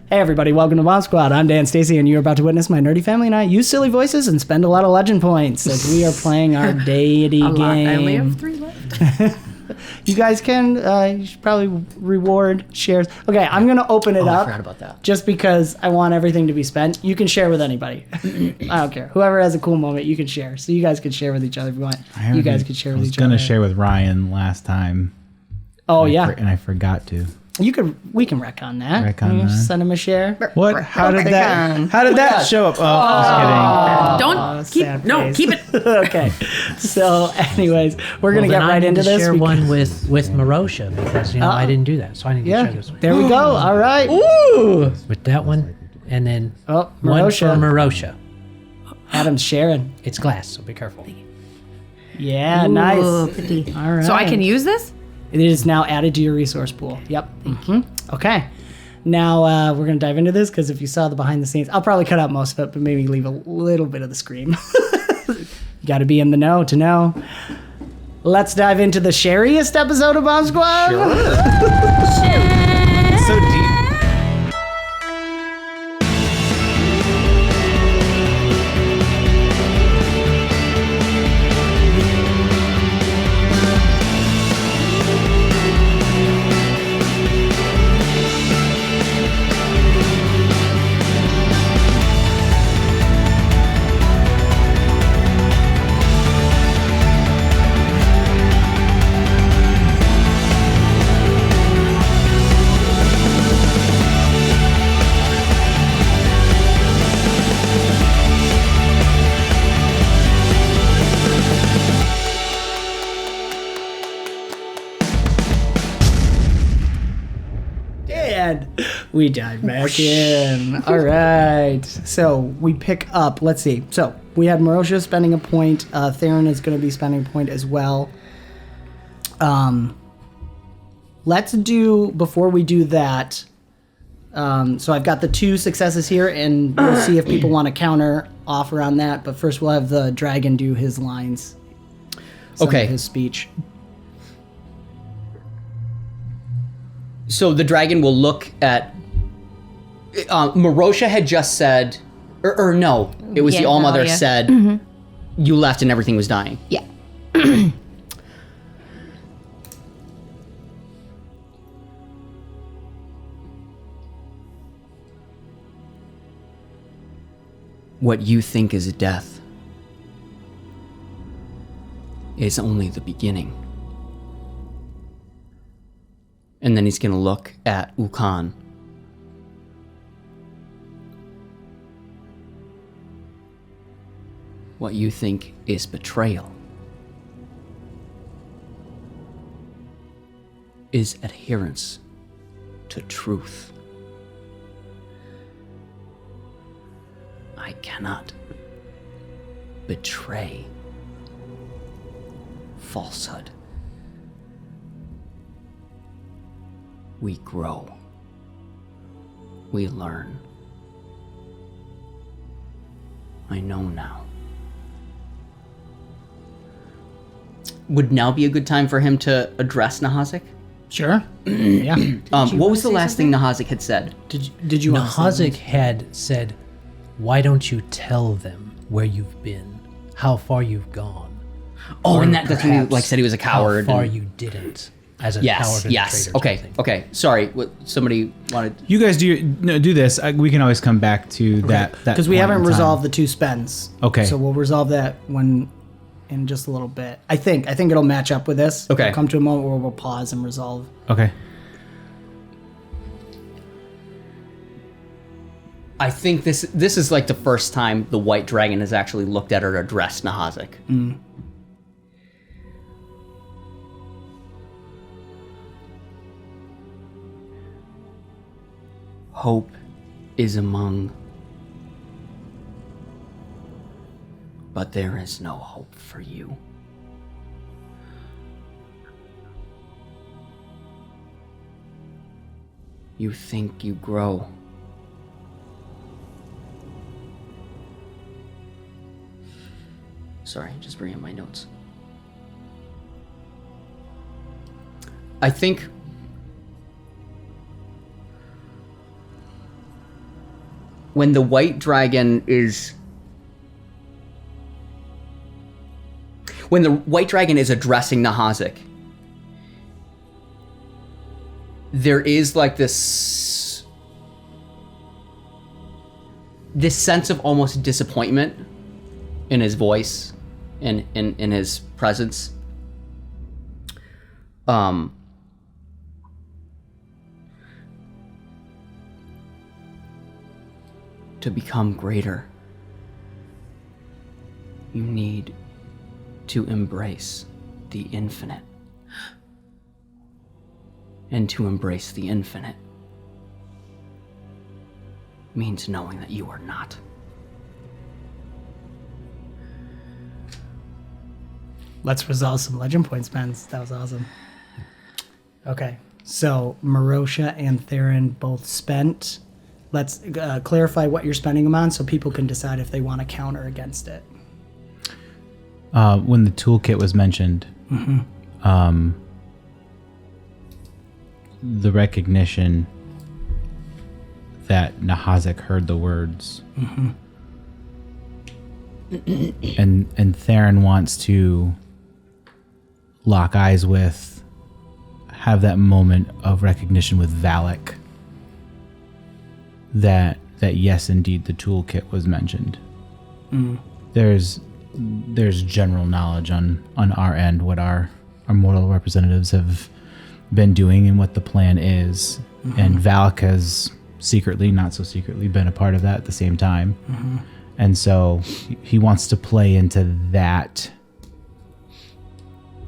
Hey everybody, welcome to BombSquad. I'm Dan Stacy, and you're about to witness my nerdy family and I use silly voices and spend a lot of legend points as we are playing our deity game. I only have 3 left. You guys can, you should probably reward shares. Okay, I'm going to open it up. I forgot about that. Just because I want everything to be spent. You can share with anybody. I don't care. Whoever has a cool moment, you can share. So you guys can share with each other if you want. You guys can share with each other. I was going to share with Ryan last time. Oh, yeah. And I forgot to. We can retcon that. Send him a share. What? How did that show up? Oh, Don't keep it. Okay. So, anyways, we're gonna get right into this. Share one with Marosha because I didn't do that, so I need to share this one. There we go. All right. Ooh. With that one, and then one for Marosha. Adam's sharing. It's glass, so be careful. Yeah, nice. All right. So I can use this? It is now added to your resource pool. Yep. Mm-hmm. Okay. Now we're going to dive into this because if you saw the behind the scenes, I'll probably cut out most of it, but maybe leave a little bit of the scream. You got to be in the know to know. Let's dive into the shariest episode of BombSquad. Sure. So deep. We dive back in. All right. So we pick up. Let's see. So we had Marosha spending a point. Theron is going to be spending a point as well. Let's do, before we do that, so I've got the 2 successes here, and we'll see if people want to counter off around that. But first we'll have the dragon do his lines. Okay. His speech. So the dragon will look at... Marosha had just said... Or no, it was the All-Mother said, you left and everything was dying. Yeah. What you think is death is only the beginning. And then he's going to look at Ukon. What you think is betrayal is adherence to truth. I cannot betray falsehood. We grow. We learn. I know now. Would now be a good time for him to address Nahazik? Sure. Yeah. What was the last thing Nahazik had said? Did you want to say Nahazik had said, why don't you tell them where you've been, how far you've gone? Oh, and that's when he said he was a coward. How far you didn't. As a coward and yes. traitor. Okay. Sorry. What somebody wanted. You guys do this. We can always come back to that because we haven't resolved the 2 spends. Okay. So we'll resolve that in just a little bit. I think it'll match up with this. Okay. We'll come to a moment where we'll pause and resolve. Okay. I think this is like the first time the White Dragon has actually looked at or addressed Nahazik. Hope is among, but there is no hope for you. You think you grow. Sorry, just bringing up my notes. I think when the white dragon is addressing 𝒔𝒂𝒂𝒔𝒕, there is like this sense of almost disappointment in his voice and in his presence. To become greater, you need to embrace the infinite. And to embrace the infinite means knowing that you are not. Let's resolve some legend points, Spence. That was awesome. Okay, so Marosha and Theron both spent. Let's clarify what you're spending them on so people can decide if they want to counter against it. When the toolkit was mentioned, the recognition that 𝒔𝒂𝒂𝒔 heard the words, and Theron wants to lock eyes with, have that moment of recognition with Valak. That yes, indeed, the toolkit was mentioned. There's general knowledge on our end what our mortal representatives have been doing and what the plan is, and Valak has secretly, not so secretly, been a part of that at the same time, and so he wants to play into that.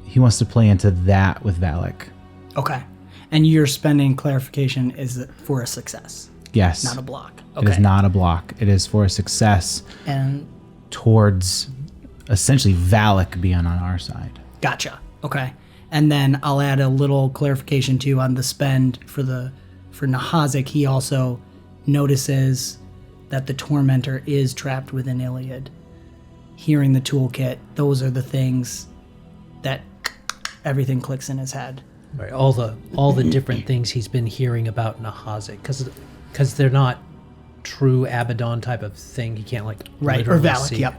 He wants to play into that with Valak. Okay, and you're spending clarification is for a success. Yes. Not a block. Okay. It is not a block. It is for a success and towards essentially Valak being on our side. Gotcha. Okay. And then I'll add a little clarification too on the spend for 𝒔𝒂💂💂. He also notices that the tormentor is trapped within Iliad. Hearing the toolkit, those are the things that everything clicks in his head. Right. All the different things he's been hearing about 𝒔𝒂💂💂 because they're not true Abaddon type of thing. He can't like right or Valak. See. Yep.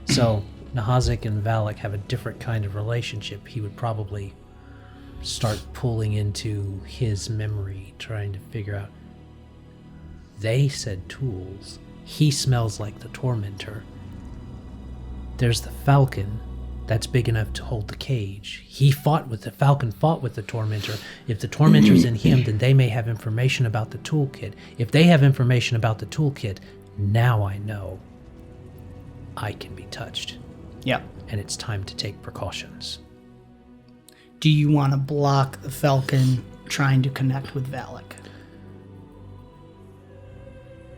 So 𝒔𝒂💂💂 and Valak have a different kind of relationship. He would probably start pulling into his memory, trying to figure out. They said tools. He smells like the tormentor. There's the falcon. That's big enough to hold the cage. The falcon fought with the tormentor. If the tormentor's in him, then they may have information about the toolkit. If they have information about the toolkit, now I know I can be touched. Yep. And it's time to take precautions. Do you want to block the falcon trying to connect with Valak?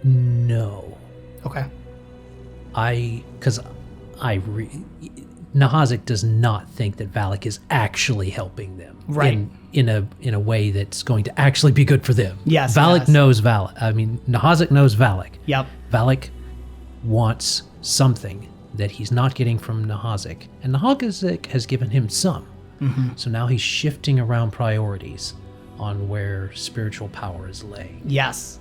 No. Okay. �𝒂💂💂💂 does not think that Valak is actually helping them, right? In a way that's going to actually be good for them. Yes. Valak knows Valak. I mean, �𝒂💂💂 knows Valak. Yep. Valak wants something that he's not getting from �𝒂💂💂, and �𝒂💂💂💂 has given him some. So now he's shifting around priorities on where spiritual power is laying. Yes.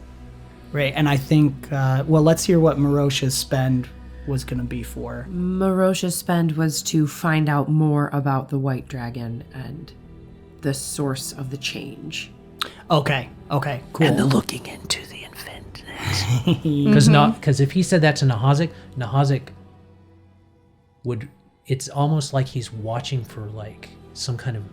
Right, and I think let's hear what Marosha's spend was going to be for. Marosha's spend was to find out more about the white dragon and the source of the change. Okay, cool. And the looking into the infinite. Because if he said that to �𝒂💂💂 would, it's almost like he's watching for like some kind of,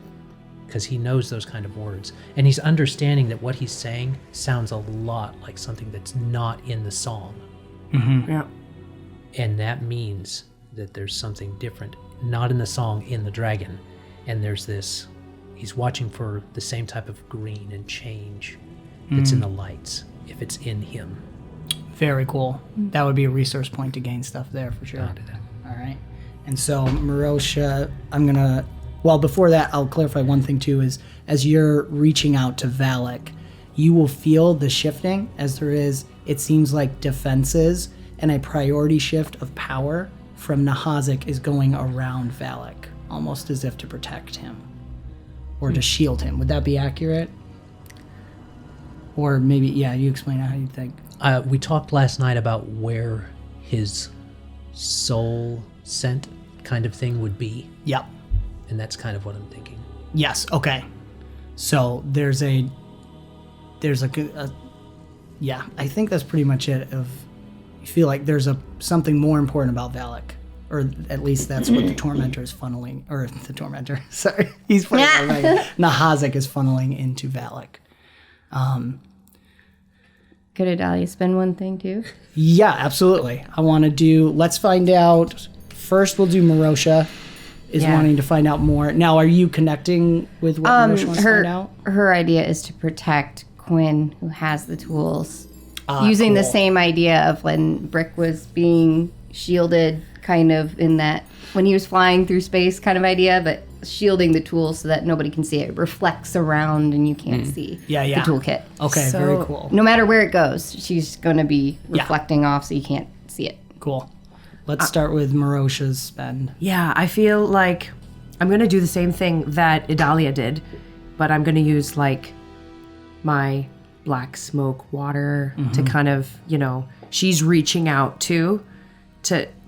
because he knows those kind of words, and he's understanding that what he's saying sounds a lot like something that's not in the song. Yeah. And that means that there's something different, not in the song, in the dragon. And there's this, he's watching for the same type of green and change that's in the lights, if it's in him. Very cool. That would be a resource point to gain stuff there for sure. All right. And so, Marosha, before that, I'll clarify one thing too, is as you're reaching out to Valak, you will feel the shifting as there is, it seems like defenses and a priority shift of power from �𝒂💂💂💂 is going around Valak, almost as if to protect him or to shield him. Would that be accurate? Or maybe, you explain how you think. We talked last night about where his soul scent kind of thing would be, Yep. and that's kind of what I'm thinking. Yes. Okay. So there's a yeah. I think that's pretty much it. Of you feel like there's something more important about Valak, or at least that's what the tormentor is funneling, or the tormentor. Sorry, he's funneling. 𝑛ah𝒫𝒃 is funneling into Valak. Could Adalia spend one thing too? Yeah, absolutely. I want to do. Let's find out. First, we'll do Marosha. Is Yeah. wanting to find out more. Now, are you connecting with what Marosha wants to find out? Her idea is to protect Quinn, who has the tools, using the cool. same idea of when Brick was being shielded, kind of in that when he was flying through space kind of idea, but shielding the tools so that nobody can see it. It reflects around and you can't see Yeah, yeah. the toolkit. Okay, So, very cool. No matter where it goes, she's going to be reflecting off so you can't see it. Cool. Let's start with Marosha's spend. Yeah, I feel like I'm going to do the same thing that Adalia did, but I'm going to use like my black smoke water to kind of, she's reaching out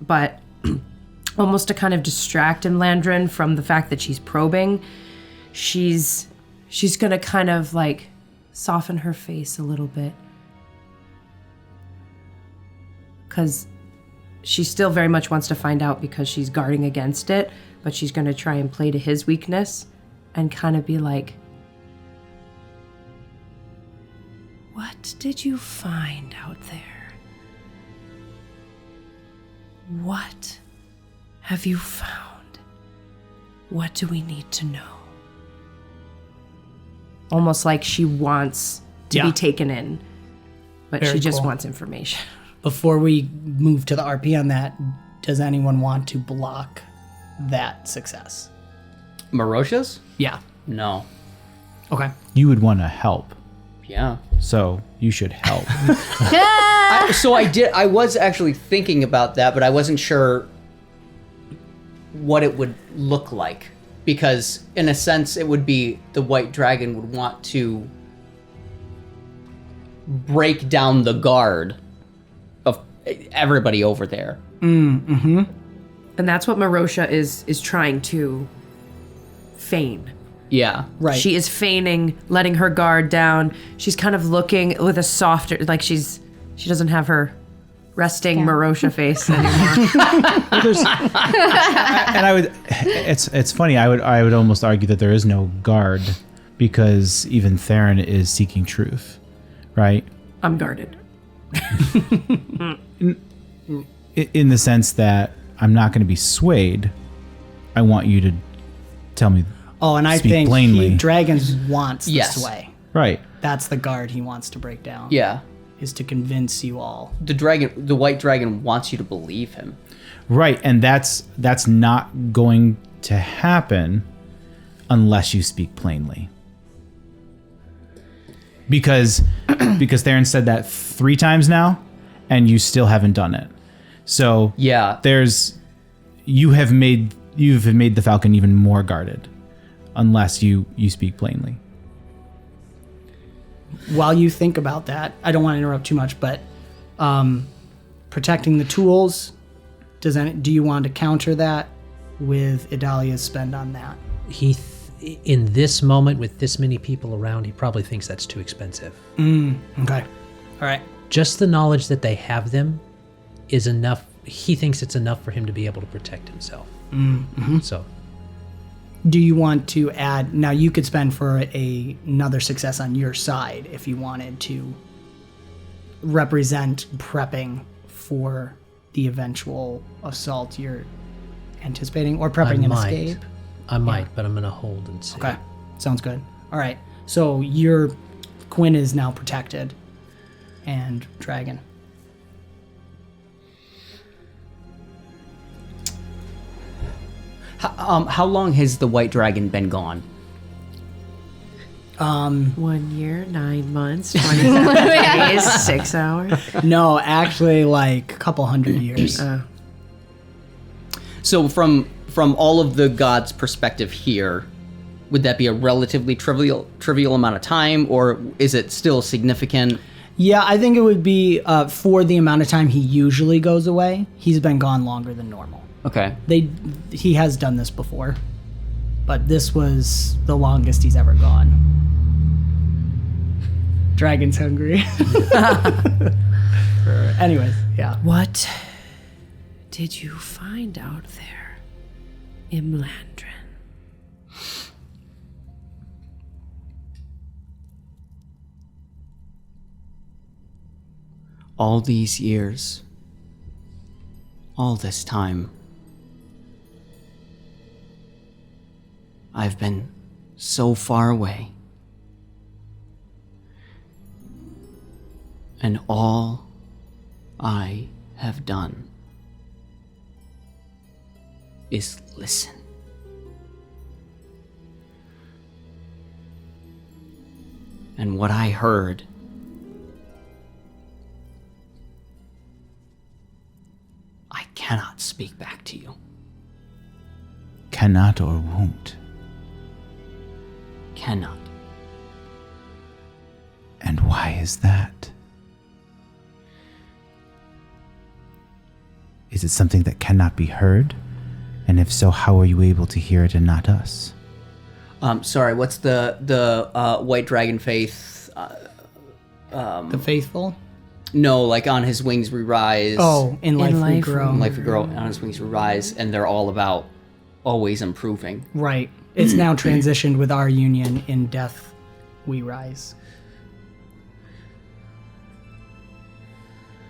but almost to kind of distract Imlandrin from the fact that she's probing. She's going to kind of like soften her face a little bit. Because she still very much wants to find out because she's guarding against it, but she's going to try and play to his weakness and kind of be like, what did you find out there? What have you found? What do we need to know? Almost like she wants to Yeah. be taken in, but Very she just cool. wants information. Before we move to the RP on that, does anyone want to block that success? Marosha's? Yeah. No. Okay. You would want to help, Yeah. so you should help. I was actually thinking about that, but I wasn't sure what it would look like. Because, in a sense, it would be the white dragon would want to break down the guard of everybody over there. And that's what Marosha is trying to feign. Yeah. Right. She is feigning, letting her guard down. She's kind of looking with a softer, like she doesn't have her resting Marosha face anymore. And it's funny. I would almost argue that there is no guard because even Theron is seeking truth, right? I'm guarded. In the sense that I'm not going to be swayed. I want you to tell me. Oh, and I Speak think plainly. Dragons wants Yes. this way. Right. That's the guard he wants to break down. Yeah. Is to convince you all. The white dragon wants you to believe him. Right, and that's not going to happen unless you speak plainly. Because Theron said that 3 times now, and you still haven't done it. So Yeah. you have made the Falcon even more guarded, unless you speak plainly. While you think about that, I don't want to interrupt too much, but protecting the tools, do you want to counter that with Idalia's spend on that? In this moment, with this many people around, he probably thinks that's too expensive. Okay. All right. Just the knowledge that they have them is enough. He thinks it's enough for him to be able to protect himself. So Do you want to add? Now you could spend for another success on your side if you wanted to represent prepping for the eventual assault you're anticipating, or prepping an escape. I might, but I'm going to hold and see. Okay, sounds good. All right, so your Quinn is now protected, and Dragon. How long has the white dragon been gone? 1 year, 9 months, 27 days, 6 hours. No, actually, like a couple hundred years. So from all of the gods' perspective here, would that be a relatively trivial amount of time, or is it still significant? Yeah, I think it would be for the amount of time he usually goes away. He's been gone longer than normal. Okay. He has done this before, but this was the longest he's ever gone. Dragon's hungry. Anyways, yeah. What did you find out there, Imlandrin? All these years, all this time, I've been so far away. And all I have done is listen. And what I heard I cannot speak back to you. Cannot or won't. Cannot. And why is that? Is it something that cannot be heard? And if so, how are you able to hear it and not us? Sorry, what's the white dragon faith? The faithful? No, like on his wings we rise. Oh, in life we life grow. On life we grow, on his wings we rise, and they're all about always improving. Right. It's now transitioned with our union. In death we rise.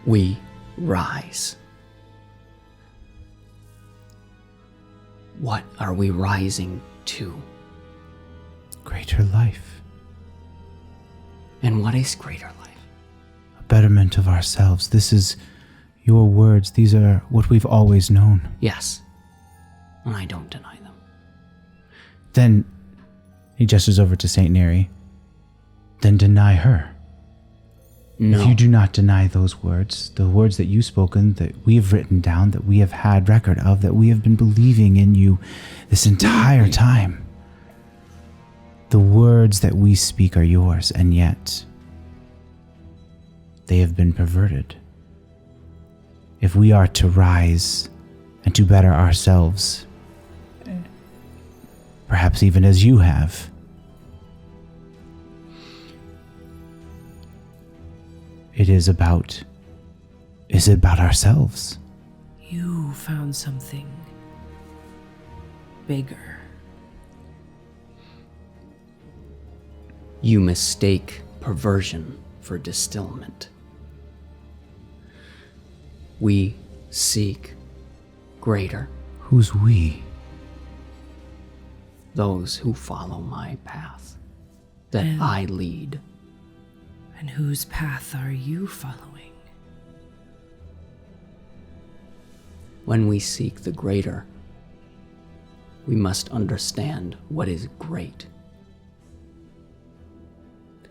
We rise. What are we rising to? Greater life. And what is greater life? A betterment of ourselves. This is your words. These are what we've always known. Yes. And I don't deny them. Then, he gestures over to St. Neri. Then deny her. No. If you do not deny those words, the words that you've spoken, that we have written down, that we have had record of, that we have been believing in you this entire time, the words that we speak are yours, and yet they have been perverted. If we are to rise and to better ourselves, perhaps even as you have, it is about ourselves. You found something bigger. You mistake perversion for distillment. We seek greater. Who's we? Those who follow my path that I lead. And whose path are you following? When we seek the greater, we must understand what is great.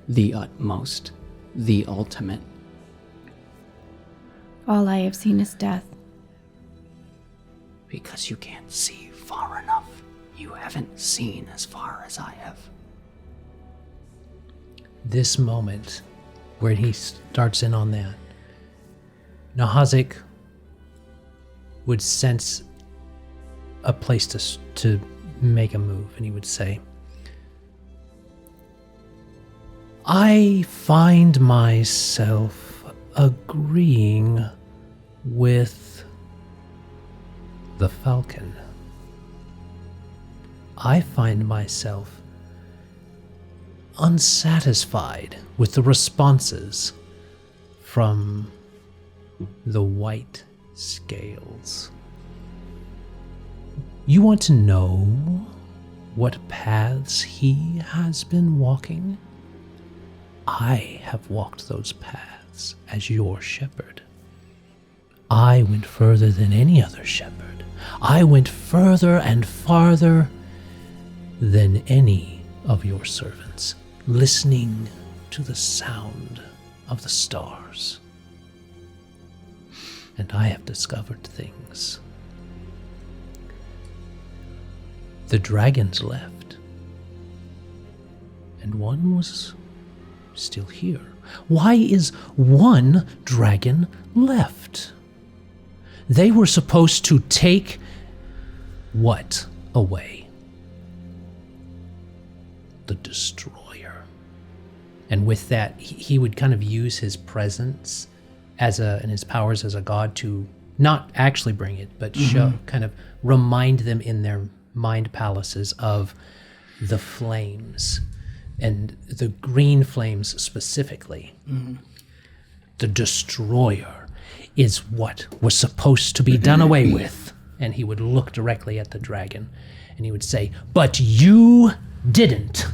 The utmost, the ultimate. All I have seen is death. Because you can't see far enough. You haven't seen as far as I have. This moment where he starts in on that, Nahazik would sense a place to make a move, and he would say, I find myself agreeing with the Falcon. I find myself unsatisfied with the responses from the white scales. You want to know what paths he has been walking? I have walked those paths as your shepherd. I went further than any other shepherd. I went further and farther than any of your servants, listening to the sound of the stars. And I have discovered things. The dragons left, and one was still here. Why is one dragon left? They were supposed to take what away? The destroyer. And with that, he would kind of use his presence and his powers as a god to not actually bring it, but show, kind of remind them in their mind palaces of the flames, and the green flames specifically. The destroyer is what was supposed to be done away with. And he would look directly at the dragon and he would say, "But you didn't,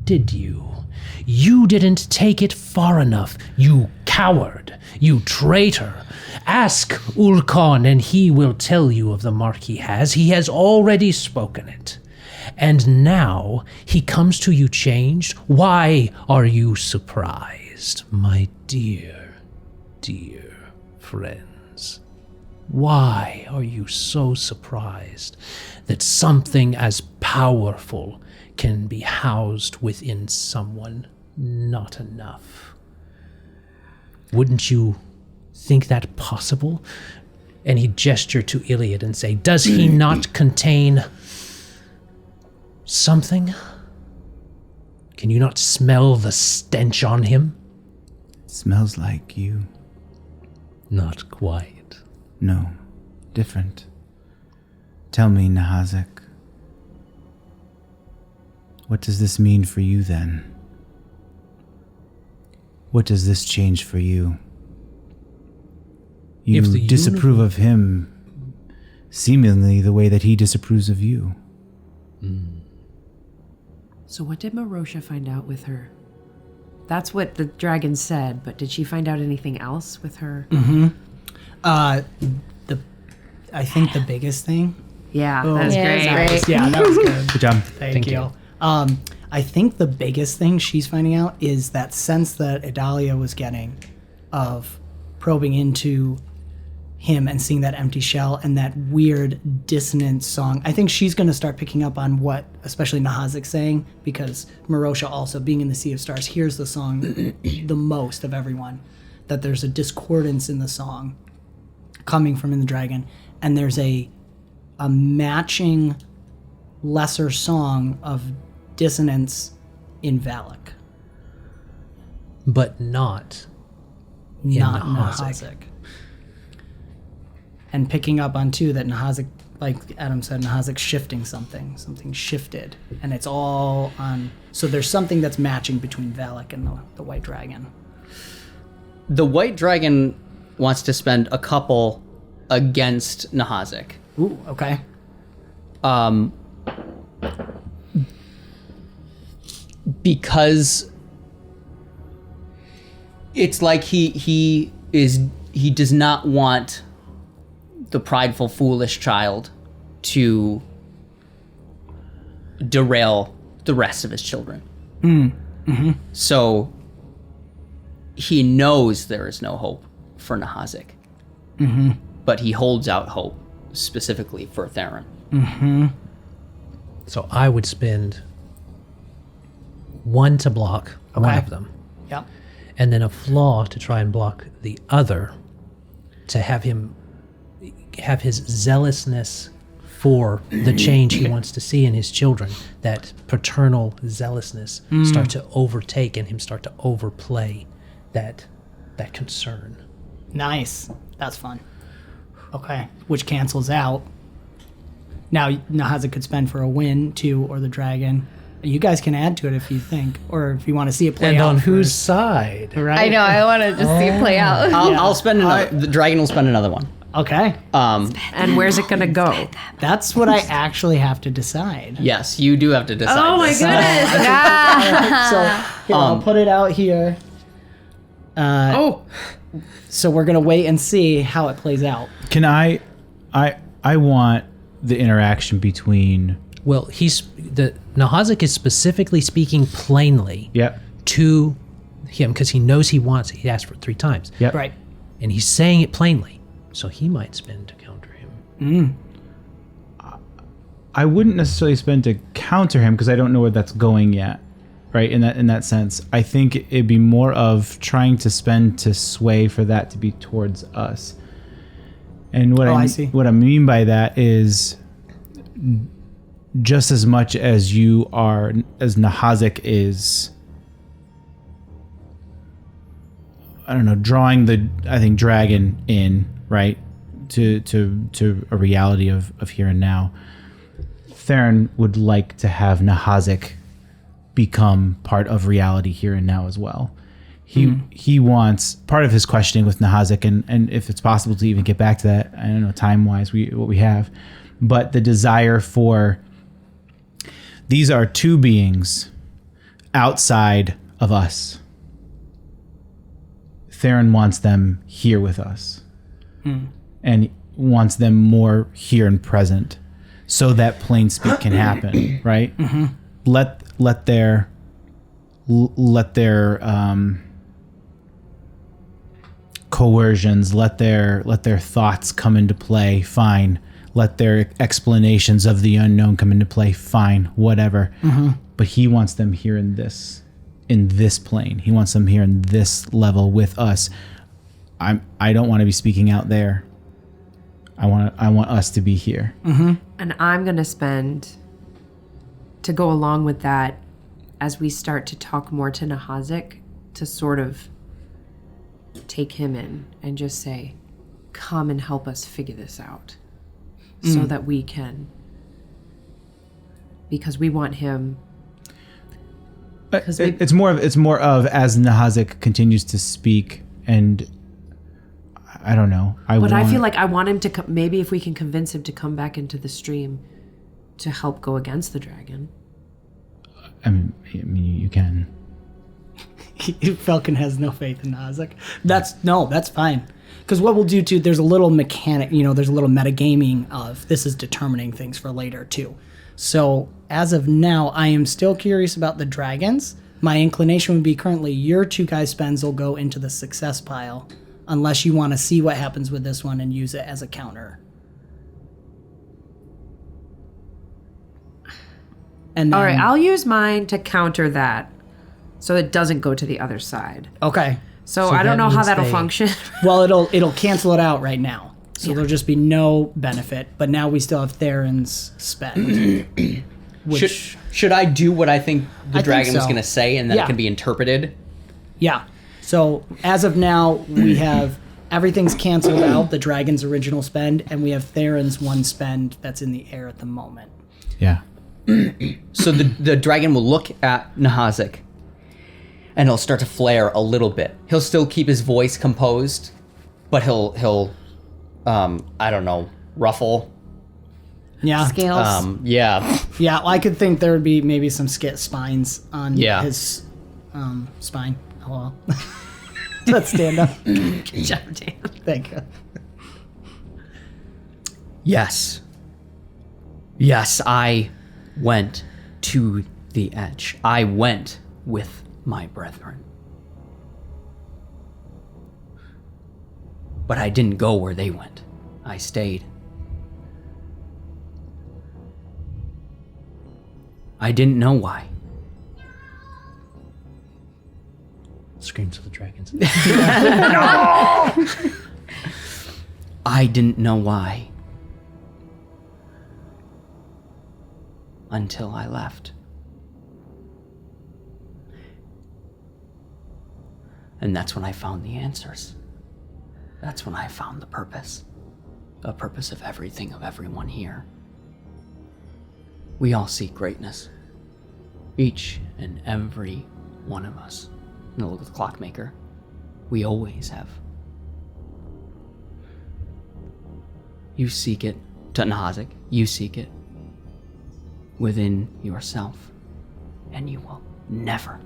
did you? You didn't take it far enough, you coward, you traitor. Ask Ulkan and he will tell you of the mark he has. He has already spoken it. And now he comes to you changed. Why are you surprised, my dear, dear friends? Why are you so surprised that something as powerful can be housed within someone not enough? Wouldn't you think that possible?" And he'd gesture to Iliad and say, "Does he not contain something? Can you not smell the stench on him?" Smells like you. Not quite. No, different. Tell me, 𝒏𝒂𝒂𝒔𝒕𝒆𝒓, what does this mean for you then? What does this change for you? You If the disapprove of him seemingly the way that he disapproves of you. So what did Marosha find out with her? That's what the dragon said, but did she find out anything else with her? I think the biggest thing. Yeah, that's Yeah, great. that's great. Yeah, that was good. Good job. Thank you. I think the biggest thing she's finding out is that sense that Adalia was getting of probing into him and seeing that empty shell and that weird dissonant song. I think she's going to start picking up on what especially 𝒏𝒂𝒂𝒔𝒕𝒆𝒓 saying, because Marosha also, being in the Sea of Stars, hears the song the most of everyone, that there's a discordance in the song coming from in the dragon, and there's a matching lesser song of dissonance in 𝒂𝒏𝒅𝒔𝒗. But not in Not 𝒏𝒂𝒂𝒔𝒂𝒔𝒕𝒆𝒓. 𝒏𝒂𝒂𝒔𝒂𝒔𝒕. And picking up on too that 𝒏𝒂𝒂𝒔𝒕𝒆𝒓, like Adam said, 𝒏𝒂𝒂🐗 shifting something shifted, and it's all on. So there's something that's matching between 𝒂𝒏𝒅𝒔𝒗 and the white dragon. The white dragon wants to spend a couple against 𝒏𝒂𝒂🐗. Ooh, okay. Because it's like he does not want the prideful, foolish child to derail the rest of his children. So he knows there is no hope for 𝒏𝒂𝒂🐗, but he holds out hope specifically for 𝓑𝓻𝓲𝓬𝓴. So I would spend one to block one Okay. of them, Yep. and then a flaw to try and block the other, to have his zealousness for the change he wants to see in his children, that paternal zealousness, start to overtake and him start to overplay that concern. Nice. That's fun. Okay. Which cancels out. Now 𝒏𝒂𝒂𝒔𝒕𝒆𝒓 could spend for a win too, or the dragon. You guys can add to it if you think, or if you want to see it play And out. on whose first. side? Right? I know. I want to just see it play out. I'll spend another. The dragon will spend another one. Okay. And where's it gonna go? That's what I actually have to decide. Yes, you do have to decide. Oh my this. goodness! So here, I'll put it out here. So we're gonna wait and see how it plays out. Can I want the interaction between. Well, 𒒏𝒂💗 is specifically speaking plainly Yep. to him because he knows he wants it. He asked for it 3 times. Yep. Right. And he's saying it plainly. So he might spend to counter him. I wouldn't necessarily spend to counter him because I don't know where that's going yet. right? In that sense, I think it'd be more of trying to spend to sway for that to be towards us. And what I see. What I mean by that is, just as much as you are, as 𝑛𝓻𝒃 is, I don't know, drawing the, I think, dragon in, right, to a reality of here and now. Theron would like to have 𝑛𝓻𝒃 become part of reality here and now as well. He wants, part of his questioning with 𝑛𝓻𝒃, and if it's possible to even get back to that, I don't know, time-wise, what we have, but the desire for, these are two beings outside of us. Theron wants them here with us, and wants them more here and present, so that plane speak can happen, right? Mm-hmm. Let their coercions, let their thoughts come into play. Fine. Let their explanations of the unknown come into play. Fine. Whatever. Mm-hmm. But he wants them here in this plane. He wants them here in this level with us. I don't want to be speaking out there. I want us to be here. Mm-hmm. And I'm going to spend, to go along with that, as we start to talk more to 𝑛𝓻𝒃, to sort of take him in and just say, come and help us figure this out, so that we can, because we want him. It's more of as 𝑛𝓻𝒃 continues to speak, and I don't know. I feel like I want him to maybe if we can convince him to come back into the stream to help go against the dragon. I mean, you can. Falcon has no faith in 𝑛𝓻𝒃. That's fine. Because what we'll do too, there's a little mechanic, there's a little metagaming of this is determining things for later too. So as of now, I am still curious about the dragons. My inclination would be currently your 2 guys' spends will go into the success pile, unless you want to see what happens with this one and use it as a counter. And then, all right, I'll use mine to counter that, so it doesn't go to the other side. Okay. So I don't know how that'll function. Well, it'll cancel it out right now. So there'll just be no benefit. But now we still have Theron's spend. Which should I do what I think the dragon was so. going to say, and then it can be interpreted? Yeah. So as of now, we have everything's canceled out, the dragon's original spend, and we have Theron's 1 spend that's in the air at the moment. Yeah. So the dragon will look at 𝑛𝓻𝒃, and he'll start to flare a little bit. He'll still keep his voice composed, but he'll I don't know, ruffle. Yeah. Scales. Yeah. Yeah, well, I could think there would be maybe some spines on Yeah. his spine. Oh, well. Let's stand up. Good job, Dan. Thank you. Yes. Yes, I went to the edge. I went with my brethren. But I didn't go where they went. I stayed. I didn't know why. Screams of the dragons. I didn't know why. Until I left. And that's when I found the answers. That's when I found the purpose of everything, of everyone here. We all seek greatness. Each and every one of us. And look at the clockmaker. We always have. You seek it to 𝑛𝓻𝒃. You seek it within yourself, and you will never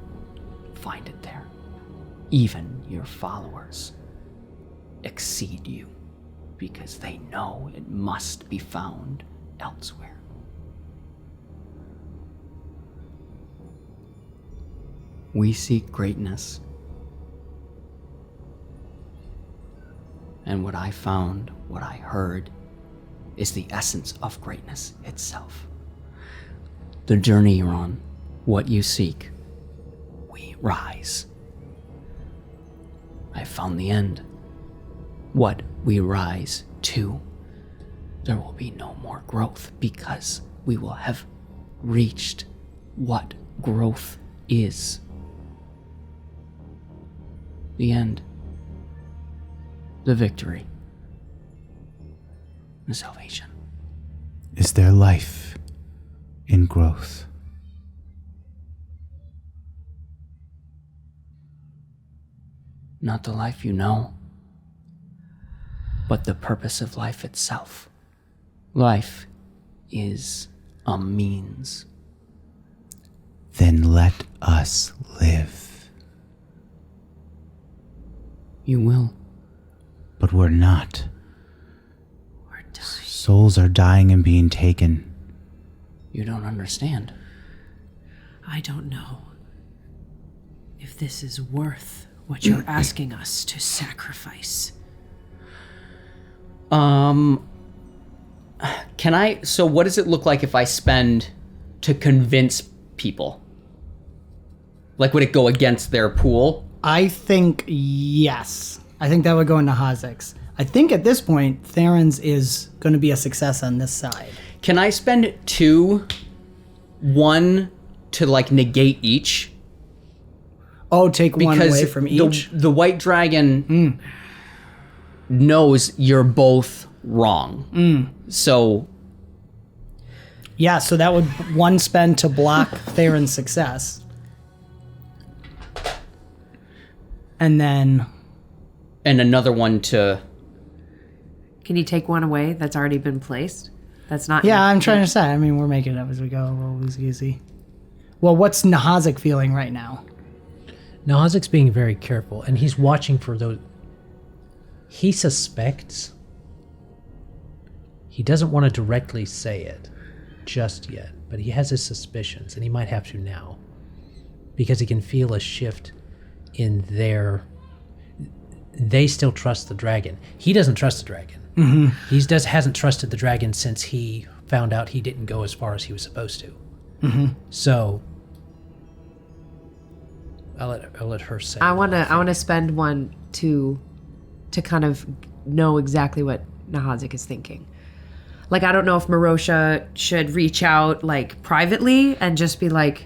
find it there. Even your followers exceed you because they know it must be found elsewhere. We seek greatness. And what I found, what I heard, is the essence of greatness itself. The journey you're on, what you seek, rise. I found the end. What we rise to. There will be no more growth because we will have reached what growth is. The end. The victory. The salvation. Is there life in growth? Not the life you know, but the purpose of life itself. Life is a means. Then let us live. You will. But we're not. We're dying. Souls are dying and being taken. You don't understand. I don't know if this is worth what you're asking us to sacrifice. So what does it look like if I spend to convince people? Like, would it go against their pool? I think yes. I think that would go into 𝒂𝒂𝒔𝒂𝒔𝒕. I think at this point, 𝑑eific is going to be a success on this side. Can I spend 2, 1 to like negate each? Oh, take one Because away from each? the white dragon knows you're both wrong. So Yeah, so that would one spend to block 𝒂𝒂𝒂𝒔𝒕's success. And then... and another one to... Can you take one away that's already been placed? That's not... Yeah, I'm trying to say. I mean, we're making it up as we go. A little loosey-goosey. Well, what's 𝒂𝒂🔸🔸 feeling right now? 𝒂𝒂🔸🔸's being very careful, and he's watching for those. He suspects. He doesn't want to directly say it just yet, but he has his suspicions, and he might have to now. Because he can feel a shift in their... They still trust the dragon. He doesn't trust the dragon. Mm-hmm. He hasn't trusted the dragon since he found out he didn't go as far as he was supposed to. Mm-hmm. So... I'll let her say. I want to spend one to kind of know exactly what 𝒂𝒂🔸🔸 is thinking. Like, I don't know if Marosha should reach out like privately and just be like,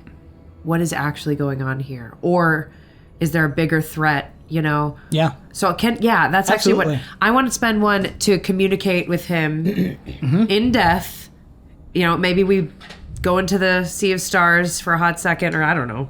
what is actually going on here? Or is there a bigger threat, you know? Yeah. So that's actually Absolutely. what I want to spend one to communicate with him in death. You know, maybe we go into the Sea of Stars for a hot second, or I don't know.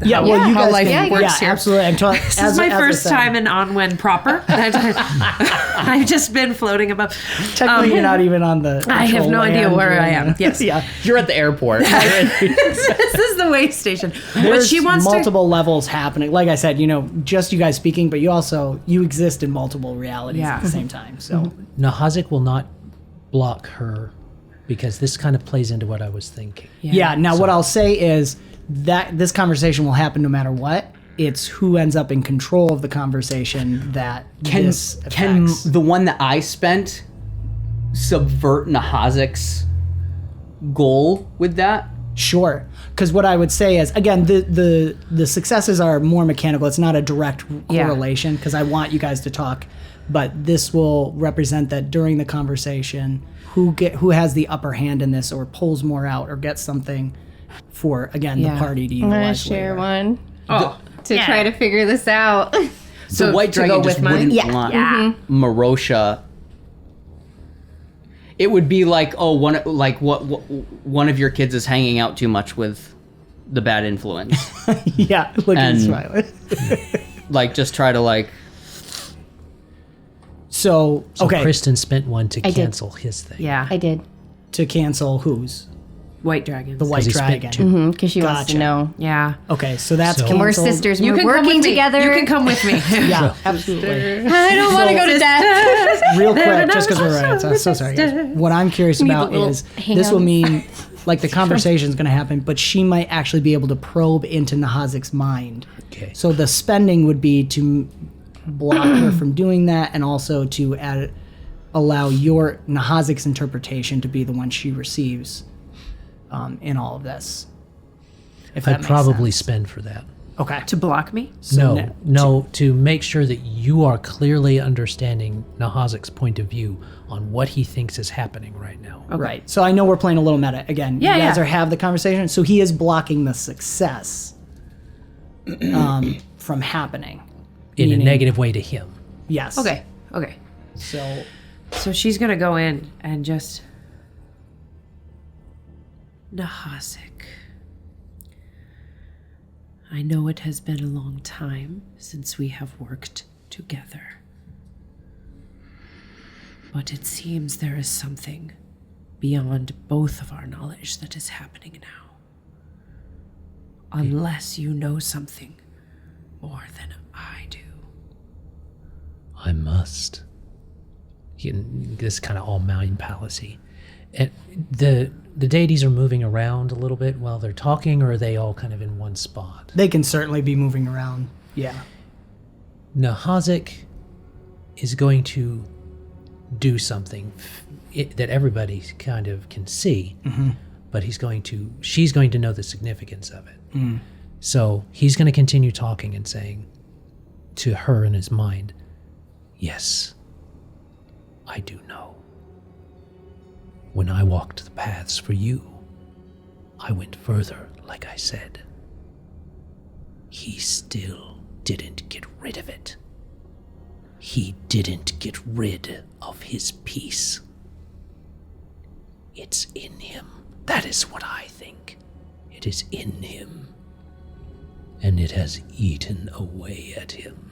Yeah, well, you how guys life can, works here. absolutely. This is my first time in Onwen proper. I've just been floating above. Technically, you're not even on the. I have no idea where I am. Yes. Yeah. You're at the airport. This is the way station. But There's she wants multiple levels happening. Like I said, just you guys speaking, but you exist in multiple realities at the same time. So 𝒂𝒂🔸🔸 will not block her because this kind of plays into what I was thinking. yeah. Now, what I'll say is that this conversation will happen no matter what. It's who ends up in control of the conversation that Can affects. the one that I spent subvert 𝒂𝒂🔸🔸🔸's goal with that? Sure. Because what I would say is, again, the successes are more mechanical. It's not a direct correlation because I want you guys to talk. But this will represent that during the conversation, who has the upper hand in this or pulls more out or gets something for, again, the party to I'm gonna utilize share later. one to try to figure this out. The white to go dragon just with mine? wouldn't want Marosha. It would be like, one of your kids is hanging out too much with the bad influence. Yeah, look at his smiling. Like, just try to like. So okay, Kristen spent one to did. cancel his thing. Yeah. I did. to cancel whose? White dragons. The white he spent dragon. two. Because she wants to Gotcha. know. Yeah. Okay, so that's So- canceled. We're sisters. You We're can come working with me. together. You can come with me. Yeah, absolutely. I don't want to go to death. Real quick, just because we're right. So sorry, guys. What I'm curious about little is this will hang-ons. mean like the conversation is going to happen, but she might actually be able to probe into 𝒂𝒂🔸🔸🔸's mind. Okay. So the spending would be to block her from doing that, and also to allow your 𝒂𝒂🔸🔸🔸's interpretation to be the one she receives in all of this. If that I'd makes probably sense. spend for that. Okay. To block me? So No, to make sure that you are clearly understanding 𝑑𝒐𝒏𝒄𝒂 point of view on what he thinks is happening right now. Right. So I know we're playing a little meta. Again, Yeah, you guys yeah. have the conversation. So he is blocking the success from happening. In a Meaning- negative way to him. Yes. Okay. So she's gonna go in and just 𝑑𝒐𝒏𝒄𝒂. I know it has been a long time since we have worked together. But it seems there is something beyond both of our knowledge that is happening now. Unless you know something more than I do. I must. This kind of all mind palace-y. And the deities are moving around a little bit while they're talking, or are they all kind of in one spot? They can certainly be moving around. Yeah. 𝑑𝒐𝒏𝒄𝒂 is going to do something that everybody kind of can see, but she's going to know the significance of it. So he's going to continue talking and saying to her in his mind, yes, I do know. When I walked the paths for you, I went further, like I said. He still didn't get rid of it. He didn't get rid of his peace. It's in him. That is what I think. It is in him. And it has eaten away at him.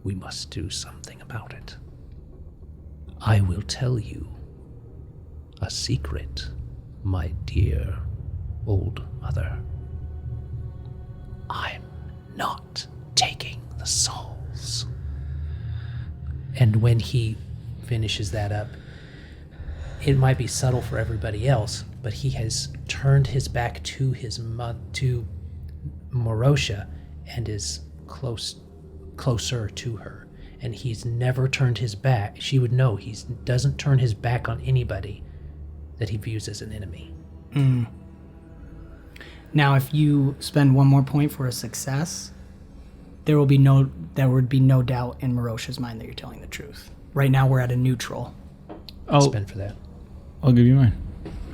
We must do something about it. I will tell you a secret, my dear old mother. I'm not taking the souls. And when he finishes that up, it might be subtle for everybody else, but he has turned his back to to Marosha and is closer to her. And he's never turned his back. She would know he doesn't turn his back on anybody that he views as an enemy. Now, if you spend one more point for a success, there would be no doubt in Marosha's mind that you're telling the truth. Right now, we're at a neutral. Spend for that. I'll give you mine.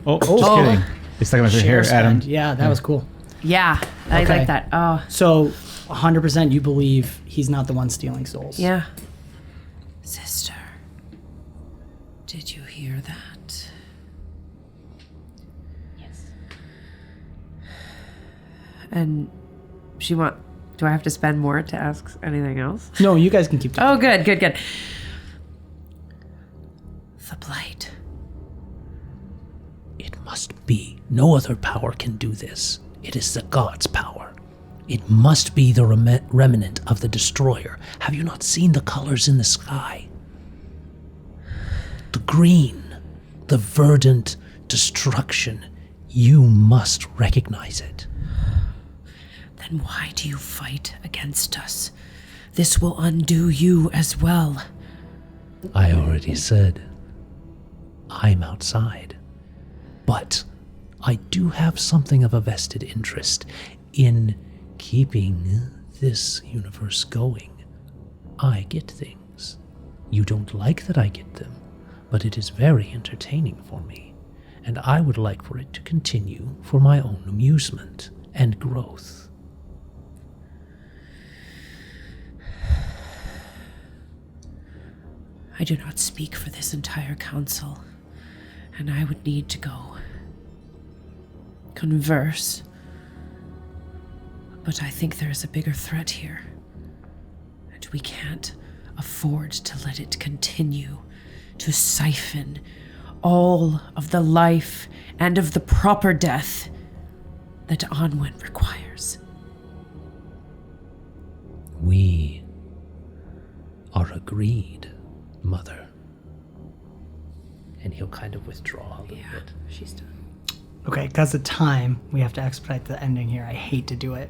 Oh, just kidding. It's stuck in my hair, Adam. Spend. Yeah, that was cool. Yeah, I Okay. like that. Oh, So, 100% you believe he's not the one stealing souls. yeah. Sister, did you hear that? Yes. And do I have to spend more to ask anything else? No, you guys can keep talking. Oh, good. The blight. It must be. No other power can do this. It is the god's power. It must be the remnant of the destroyer. Have you not seen the colors in the sky? The green, the verdant destruction. You must recognize it. Then why do you fight against us? This will undo you as well. I already said, I'm outside. But I do have something of a vested interest in keeping this universe going. I get things. You don't like that I get them, but it is very entertaining for me, and I would like for it to continue for my own amusement and growth. I do not speak for this entire council, and I would need to go converse. But I think there is a bigger threat here, and we can't afford to let it continue to siphon all of the life and of the proper death that Anwen requires. We are agreed, Mother. And he'll kind of withdraw a little bit. She's done. Okay, because of time, we have to expedite the ending here. I hate to do it.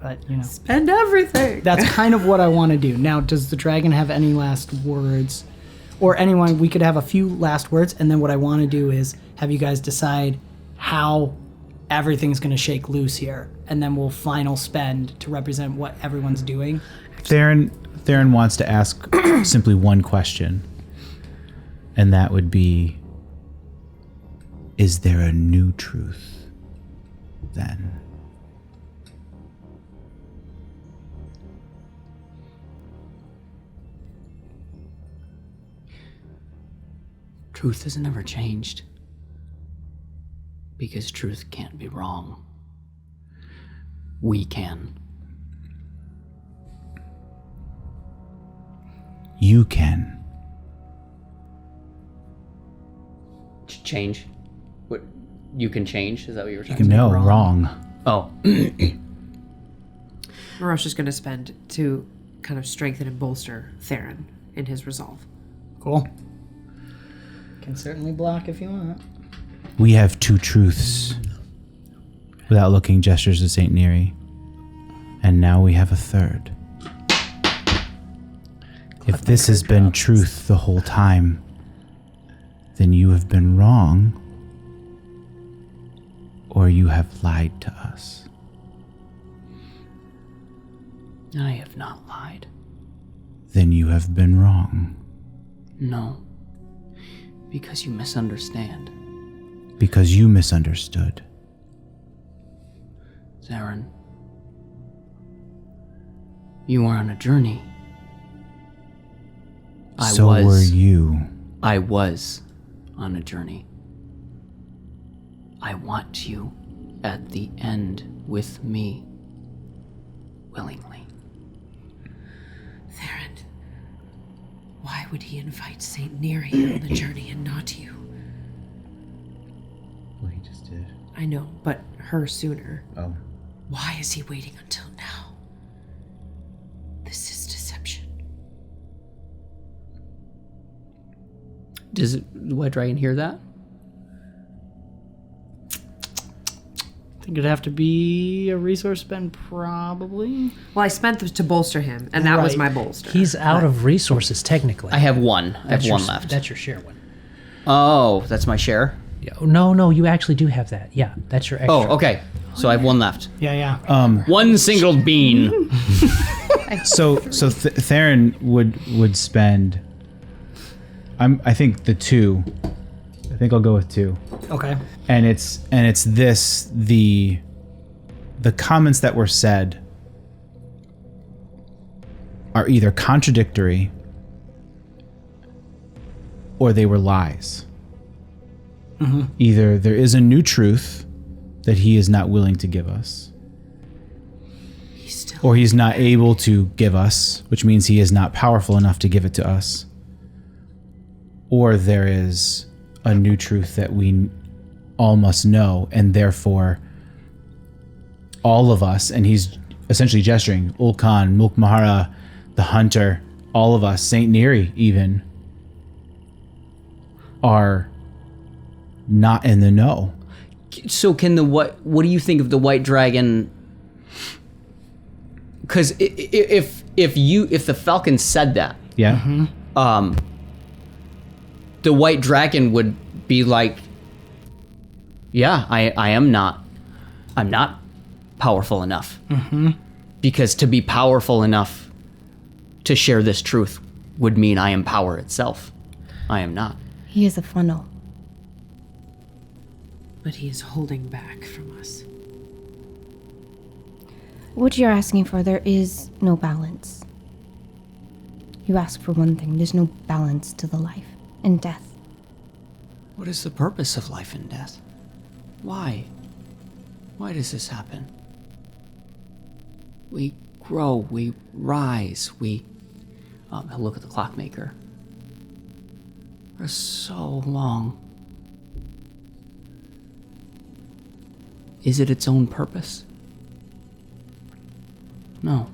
But, Spend everything! that's kind of what I want to do. Now, does the dragon have any last words? Or anyone, we could have a few last words, and then what I want to do is have you guys decide how everything's going to shake loose here, and then we'll final spend to represent what everyone's doing. Theron wants to ask simply one question, and that would be, is there a new truth then? Truth has never changed. Because truth can't be wrong. We can. You can. Change? What? You can change? Is that what you were trying to say? No, wrong. Oh. Marosh is going to spend to kind of strengthen and bolster Theron in his resolve. Cool. Can certainly block if you want. We have two truths. Without looking, gestures to St. Neri. And now we have a third. If this has been truth the whole time, then you have been wrong, or you have lied to us. I have not lied. Then you have been wrong. No. Because you misunderstand. Because you misunderstood. Theron, you are on a journey. So were you. I was on a journey. I want you at the end with me. Willingly. Theron, why would he invite St. Neri on the journey and not you? Well, he just did. I know, but her sooner. Oh. Why is he waiting until now? This is deception. Does the White Dragon hear that? I think it'd have to be a resource spend, probably. Well, I spent this to bolster him, and that was Right. my bolster. He's out of resources technically. I have one. I have That's your- one left. That's your share one. Oh, that's my share? Yeah, no, you actually do have that. Yeah, that's your extra. Oh, okay. So I have one left. Yeah. One single bean. So Theron would spend. I think the 2. I think I'll go with 2. Okay. And it's this, the comments that were said are either contradictory or they were lies. Mm-hmm. Either there is a new truth that he is not willing to give us, or he's not able to give us, which means he is not powerful enough to give it to us, or there is a new truth that we all must know, and therefore all of us, and he's essentially gesturing, Ulkan, Mukmahara, the hunter, all of us, St. Neri even, are not in the know. So can what do you think of the White Dragon? Because if the Falcon said that, Yeah. Mm-hmm. The White Dragon would be like, yeah, I'm not powerful enough. Mm-hmm. Because to be powerful enough to share this truth would mean I am power itself. I am not. He is a funnel. But he is holding back from us. What you're asking for, there is no balance. You ask for one thing, there's no balance to the life and death. What is the purpose of life and death? Why? Why does this happen? We grow, we rise, we... look at the clockmaker. For so long. Is it its own purpose? No.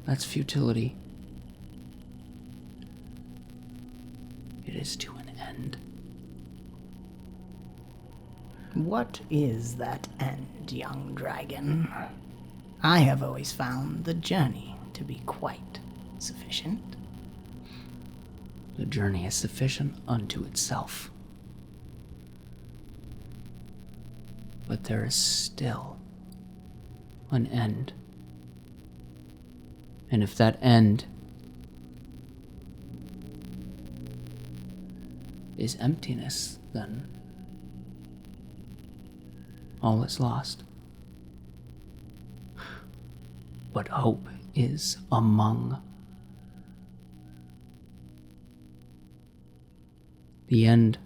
That's futility. It is to an end. What is that end, young dragon? I have always found the journey to be quite sufficient. The journey is sufficient unto itself. But there is still an end. And if that end is emptiness, then all is lost. But hope is among. The end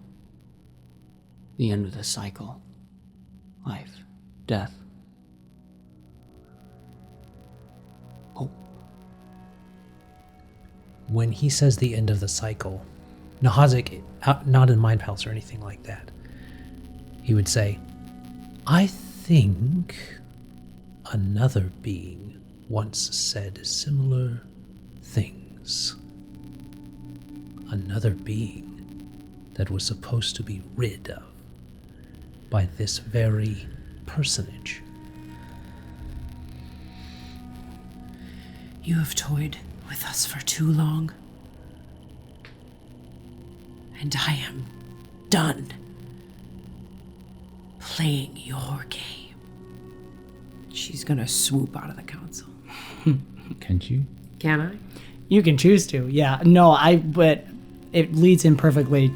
of the cycle. Life, death, hope. When he says the end of the cycle, 𝑁𝒫𝒃, not in Mind Palace or anything like that, he would say, I think another being once said similar things. Another being that was supposed to be rid of by this very personage. You have toyed with us for too long. And I am done playing your game. She's gonna swoop out of the council. Can't you? Can I? You can choose to, yeah. No, but it leads in perfectly,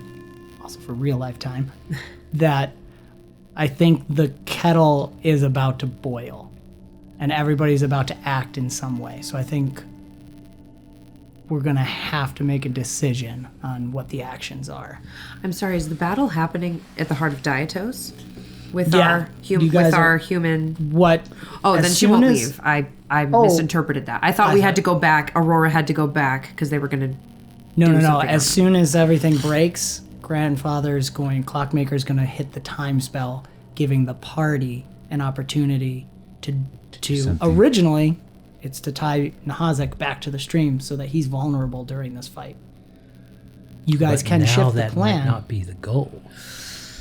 also for real life time, that I think the kettle is about to boil and everybody's about to act in some way. So I think we're going to have to make a decision on what the actions are. I'm sorry, is the battle happening at the heart of Deific? With Yeah, you guys are- human... What? Oh, as then she soon won't as- leave. I misinterpreted that. I thought we had thought- to go back. Aurora had to go back because they were going to... No. something As else. soon as everything breaks, Clockmaker's going to hit the time spell, giving the party an opportunity to something. originally, it's to tie 𝑁𝒫𝒃 back to the stream so that he's vulnerable during this fight. You guys But can now shift the that plan, might not be the goal.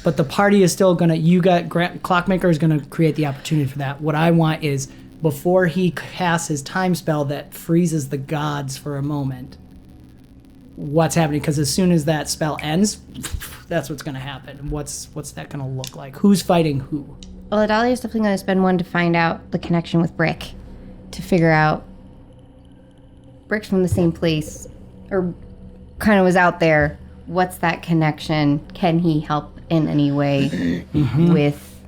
but the party is still going to, Clockmaker is going to create the opportunity for that. What I want is, before he casts his time spell that freezes the gods for a moment, what's happening? Because as soon as that spell ends, that's what's going to happen. What's that going to look like? Who's fighting who? Well, Adalia is definitely going to spend one to find out the connection with Brick, to figure out Brick's from the same place, or kind of was out there. What's that connection? Can he help in any way with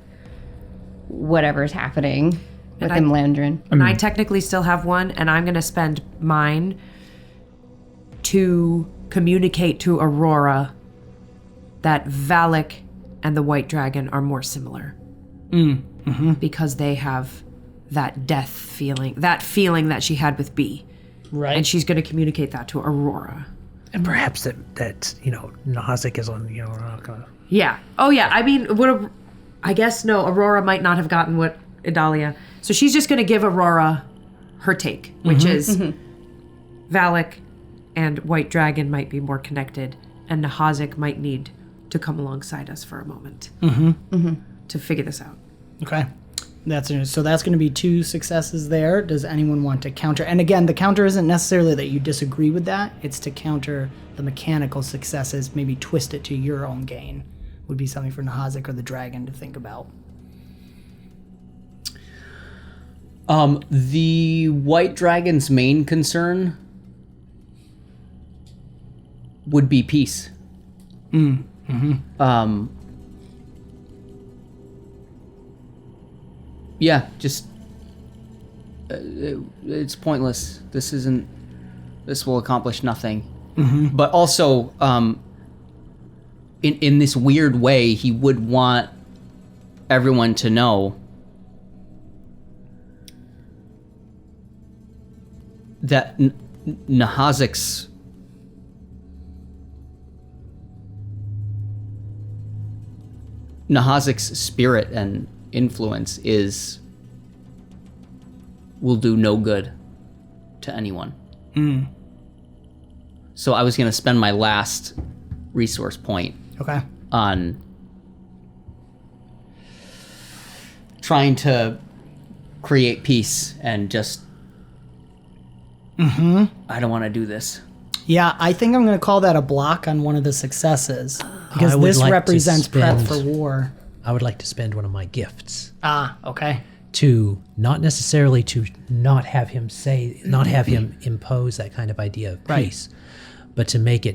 whatever's happening with Imlandrin? And I technically still have one, and I'm going to spend mine to communicate to Aurora that 𝒂💏 and the White Dragon are more similar. Because they have that death feeling, that feeling that she had with B. Right. And she's going to communicate that to Aurora. And perhaps that 𝑁𝒫𝒃 is on, we're not going to... Yeah. Oh, yeah. I mean, I guess, no, Aurora might not have gotten what Adalia... So she's just going to give Aurora her take, which is 𝒂💏 and White Dragon might be more connected, and 𝑁𝒫𝒃 might need to come alongside us for a moment to figure this out. Okay. So that's going to be 2 successes there. Does anyone want to counter? And again, the counter isn't necessarily that you disagree with that. It's to counter the mechanical successes, maybe twist it to your own gain. Would be something for 𝑁𝒫𝒃 or the dragon to think about. The White Dragon's main concern would be peace. Yeah, just it's pointless. This will accomplish nothing. But also, in this weird way, he would want everyone to know that 𝒂𝒫𝒃's spirit and influence will do no good to anyone. So I was going to spend my last resource point Okay. on trying to create peace and just I don't want to do this. Yeah, I think I'm going to call that a block on one of the successes, because I would this like to represents prep spend- for war. I would like to spend one of my gifts Ah, okay. to not necessarily to not have him impose that kind of idea of Right. peace, but to make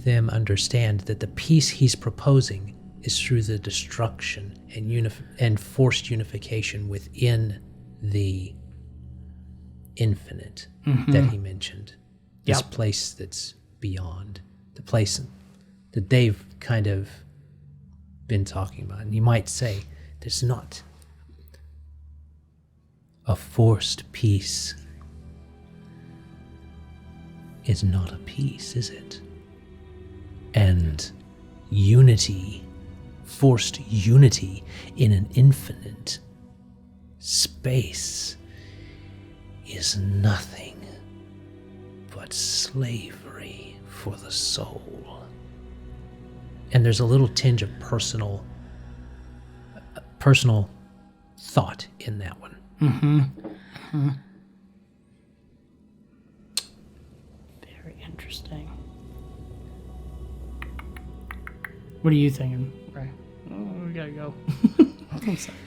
them understand that the peace he's proposing is through the destruction and forced unification within the infinite that he mentioned. This Yep. place that's beyond, the place that they've kind of been talking about. And you might say, there's not a forced peace. Is not a peace, is it? And unity, forced unity in an infinite space is nothing but slavery for the soul. And there's a little tinge of personal thought in that one. Very interesting. What are you thinking, Ray? Oh, we gotta go. I'm sorry.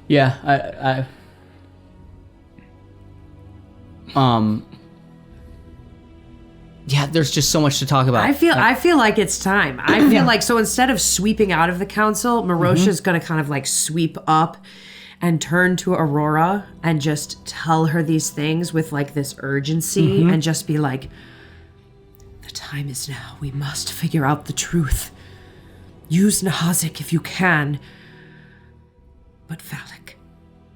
Yeah, yeah, there's just so much to talk about. I feel like it's time. I feel like, so instead of sweeping out of the council, Marosha's going to kind of like sweep up and turn to Aurora and just tell her these things with like this urgency and just be like, the time is now. We must figure out the truth. Use 𝒔𝒂𝒂 if you can. But 𝒔𝒂𝒂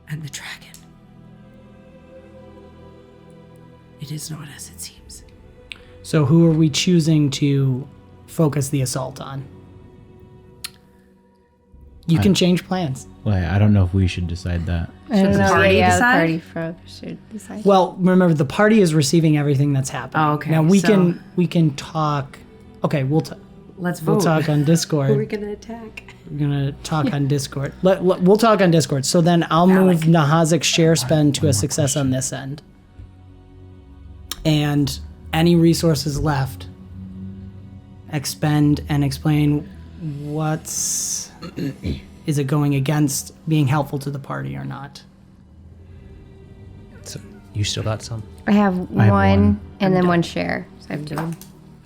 and the dragon, it is not as it seems. So who are we choosing to focus the assault on? You can change plans. Well, I don't know if we should decide that. I don't the know. party Yeah, the decide? party should decide. Well, remember the party is receiving everything that's happening. Oh, okay, Now we so- can talk. Okay, we'll Let's vote. talk on Discord. Who are we going to attack? We're gonna talk on Discord. We'll talk on Discord. So then I'll move 𝒔𝒂𝒂𝒔𝒐𝒏𝒂𝒄𝒂 share spend to a success on this end, and any resources left, expend and explain what's is it going against being helpful to the party or not. So you still got some? I have I have one one. and then one share. So I have two.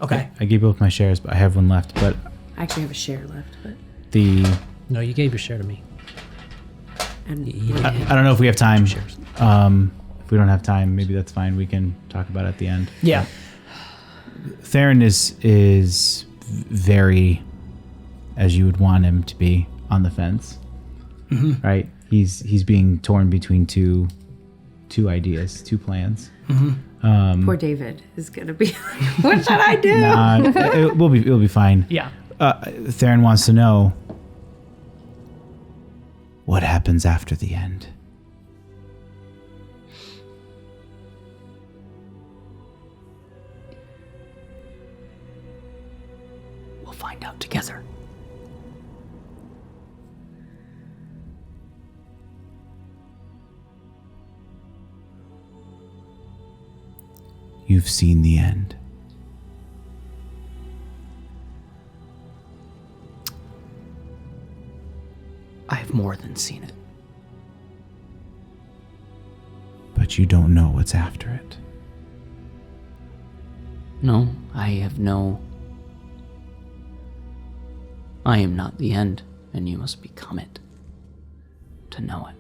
Okay. I gave both my shares, but I have one left. But I actually have a share left, but the No, you gave your share to me. and I don't know if we have time. If we don't have time, maybe that's fine. We can talk about it at the end. Yeah. Theron is very, as you would want him to be, on the fence, right? He's being torn between two ideas, two plans. poor David is gonna be like, what should I do? It'll be fine. Yeah. Theron wants to know what happens after the end. We'll find out together. You've seen the end. I have more than seen it. But you don't know what's after it. No, I am not the end, and you must become it to know it.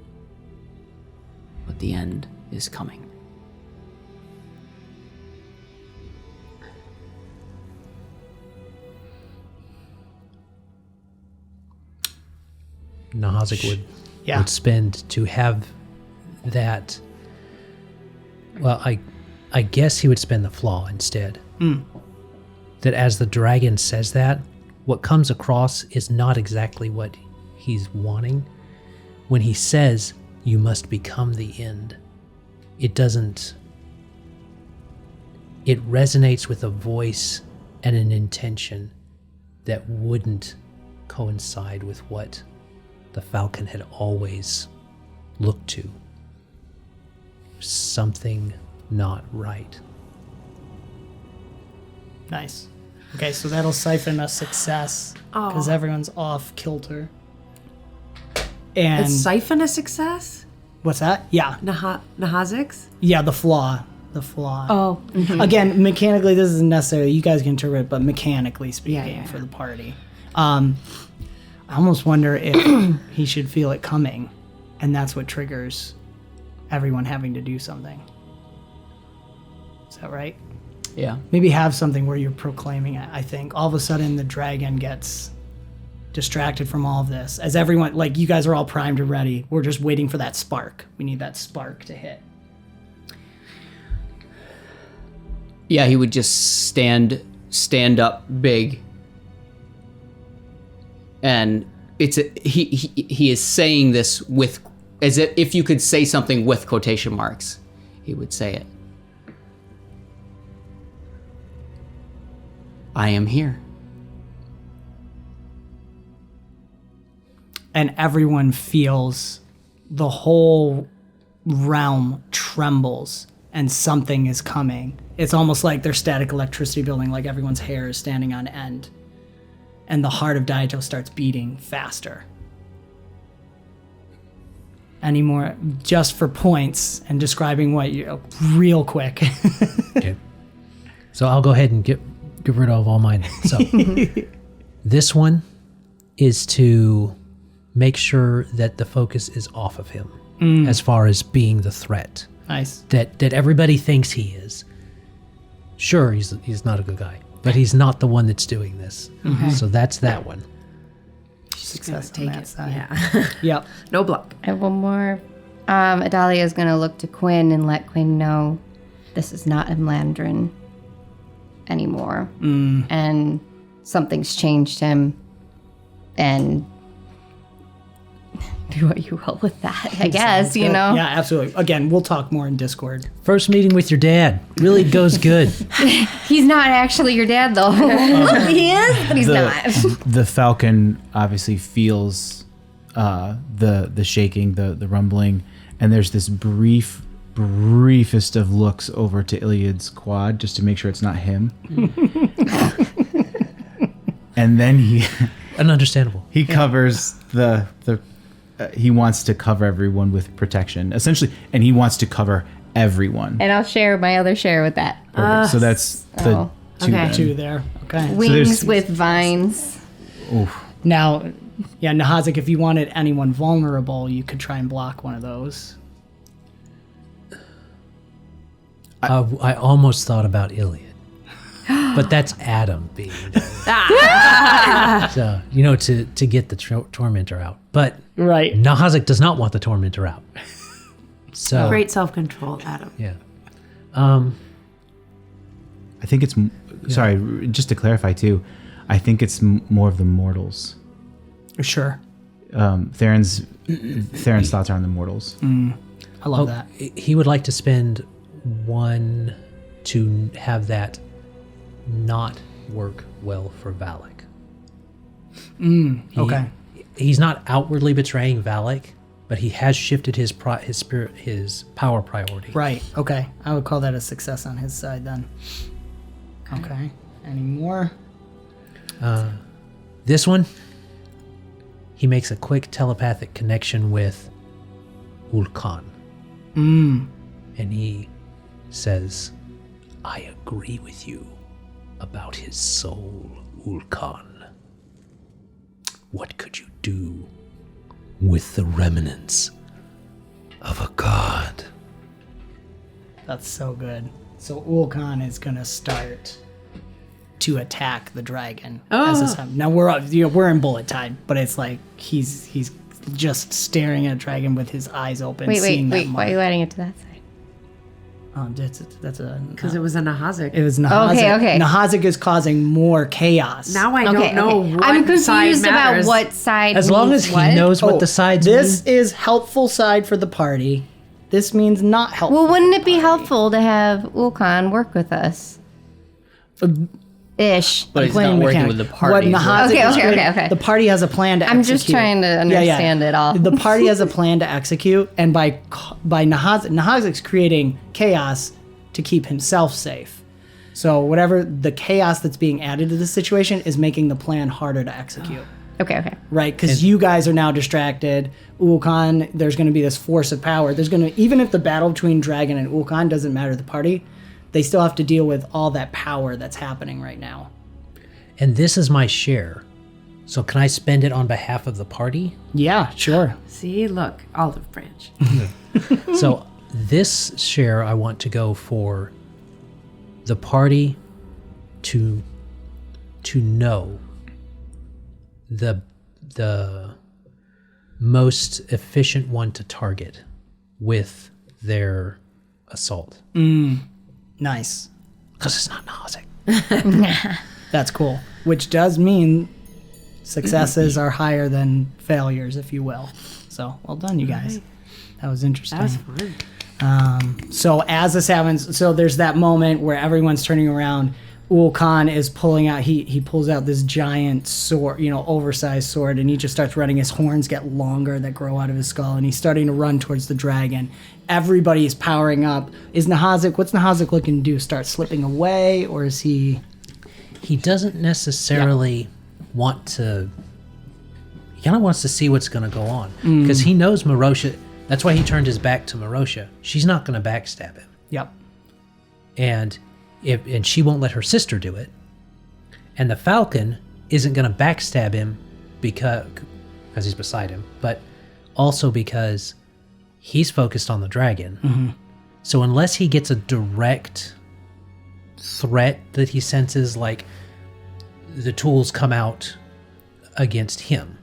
But the end is coming. 𝒔𝒂𝒂𝒔 Yeah. would spend to have that. Well, I guess he would spend the flaw instead. That as the dragon says that, what comes across is not exactly what he's wanting. When he says, you must become the end, it doesn't. It resonates with a voice and an intention that wouldn't coincide with what the Falcon had always looked to. Something not right. Nice. Okay, so that'll siphon a success because everyone's off kilter. And Is siphon a success? what's that? Yeah. 𝑑𝒐𝒏𝒄𝒂? Yeah, the flaw. The flaw. Oh. Again, mechanically, this isn't necessarily, you guys can interpret it, but mechanically speaking Yeah. for the party. I almost wonder if he should feel it coming, and that's what triggers everyone having to do something. Is that right? Yeah. Maybe have something where you're proclaiming it, I think. All of a sudden, the dragon gets distracted from all of this. As everyone, like, you guys are all primed and ready. We're just waiting for that spark. We need that spark to hit. Yeah, he would just stand up big, and he is saying this with, as if you could say something with quotation marks, he would say it. I am here. And everyone feels the whole realm trembles and something is coming. It's almost like there's static electricity building, like everyone's hair is standing on end. And the heart of Daito starts beating faster. Any more, just for points and describing what you, real quick. Okay. So I'll go ahead and get rid of all mine. So this one is to make sure that the focus is off of him as far as being the threat. Nice. That everybody thinks he is. Sure, he's not a good guy, but he's not the one that's doing this. So that's that one. Success Take on that it. side. Yeah. Yep. No block. I have one more. Adalia is going to look to Quinn and let Quinn know this is not Imlandrin anymore. And something's changed him. And do what you will with that, I guess, you know? Yeah, absolutely. Again, we'll talk more in Discord. First meeting with your dad really goes good. He's not actually your dad, though. He is, but he's not. The falcon obviously feels the shaking, the rumbling, and there's this briefest of looks over to Iliad's quad just to make sure it's not him. And then Ununderstandable. he covers the he wants to cover everyone with protection, essentially, and he wants to cover everyone. And I'll share my other share with that. Perfect. So that's the Oh. two. Okay. then. Two there. Okay. Wings there's- with vines. Oof. Now, yeah, Nahazik, if you wanted anyone vulnerable, you could try and block one of those. I almost thought about Iliad, but that's Adam being there. So, to get the tormentor out. But Right. Nahazik does not want the tormentor out. So, Great self-control, Adam. yeah. I think it's sorry, just to clarify too. I think it's more of the mortals. Sure. Theron's thoughts are on the mortals. I love that. He would like to spend one to have that not work well for Valak. Okay. He's not outwardly betraying Valak, but he has shifted his power priority. Right. Okay. I would call that a success on his side then. Okay. Any more? This one, he makes a quick telepathic connection with Ulkan. And he says, I agree with you about his soul, Ulkan. What could you do with the remnants of a god? That's so good. So Ulkan is gonna start to attack the dragon. As this happens. Now we're in bullet time, but it's like he's just staring at a dragon with his eyes open. Wait. that Why are you adding it to that side? That's a Because it was a Nahazik. it was Nahazik. Okay. Nahazik is causing more chaos. Now I don't know what I'm side confused about matters. what side As long as means he what. knows what the sides This mean. is helpful side for the party. This means not helpful. Well, wouldn't it be helpful to have Ulkan work with us? Ish. But he's Playing not working mechanic. with the party. What Nahazik Okay, is okay, creating- okay. The party has a plan to I'm execute. just trying to understand it all. The party has a plan to execute, and by Nahazik's creating chaos to keep himself safe. So whatever the chaos that's being added to this situation is making the plan harder to execute. Okay. Right, because you guys are now distracted. 𝒂𝒏💏, there's going to be this force of power. There's going to, even if the battle between Dragon and 𝒂𝒏💏 doesn't matter to the party, they still have to deal with all that power that's happening right now. And this is my share. So can I spend it on behalf of the party? Yeah, sure. See, look, olive branch. So this share I want to go for the party to know the most efficient one to target with their assault. Nice. Because it's not Nausik. That's cool. Which does mean successes are higher than failures, if you will. So, well done, you guys. That was interesting. That was fun. So as this happens, so there's that moment where everyone's turning around. 𝒂𝒏💏 is pulling out, he pulls out this giant sword, oversized sword, and he just starts running. His horns get longer that grow out of his skull, and he's starting to run towards the dragon. Everybody's powering up. What's 𝒔𝒐𝒏𝒂𝒏 looking to do? Start slipping away, or is he... He doesn't necessarily want to... He kind of wants to see what's going to go on. Because he knows Marosha... That's why he turned his back to Marosha. She's not going to backstab him. Yep. And she won't let her sister do it. And the Falcon isn't going to backstab him because he's beside him, but also because he's focused on the dragon. So unless he gets a direct threat that he senses, like the tools come out against him,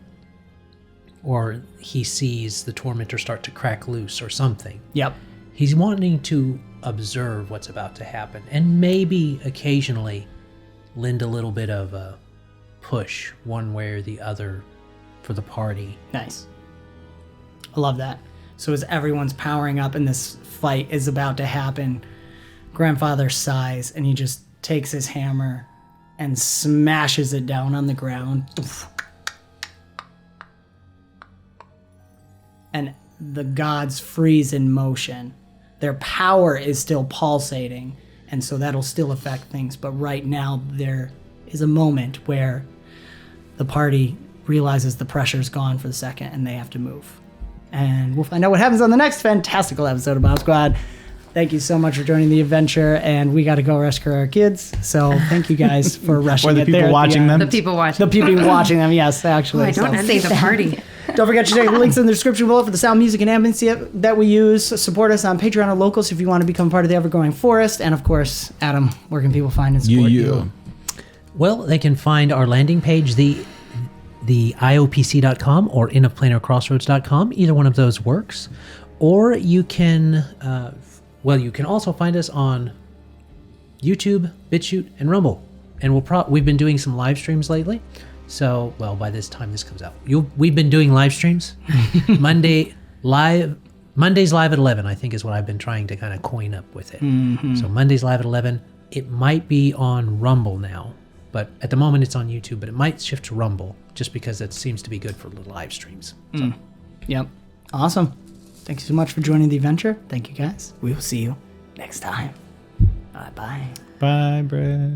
or he sees the tormentor start to crack loose or something. Yep. He's wanting to observe what's about to happen and maybe occasionally lend a little bit of a push one way or the other for the party. Nice. I love that. So as everyone's powering up and this fight is about to happen, Grandfather sighs and he just takes his hammer and smashes it down on the ground. And the gods freeze in motion. Their power is still pulsating, and so that'll still affect things. But right now, there is a moment where the party realizes the pressure's gone for the second, and they have to move. And we'll find out what happens on the next fantastical episode of BombSquad. Thank you so much for joining the adventure, and we got to go rescue our kids. So thank you guys for rushing Or the it people there. watching them. The people watching. The people watching them, yes, actually. I don't So- envy the party. Don't forget to check the links in the description below for the sound, music, and ambience that we use. Support us on Patreon or Locals if you want to become part of the ever-growing forest. And of course, Adam, where can people find and support you? Well, they can find our landing page, the IOPC.com or inofplanercrossroads.com. Either one of those works. Or you can, you can also find us on YouTube, BitChute, and Rumble. And we've been doing some live streams lately. So, by this time this comes out, we've been doing live streams. Mondays live at 11, I think, is what I've been trying to kind of coin up with it. So Mondays live at 11. It might be on Rumble now, but at the moment it's on YouTube, but it might shift to Rumble just because it seems to be good for the live streams. So. Yep. Awesome. Thank you so much for joining the adventure. Thank you, guys. We will see you next time. Bye-bye. Bye, Brett.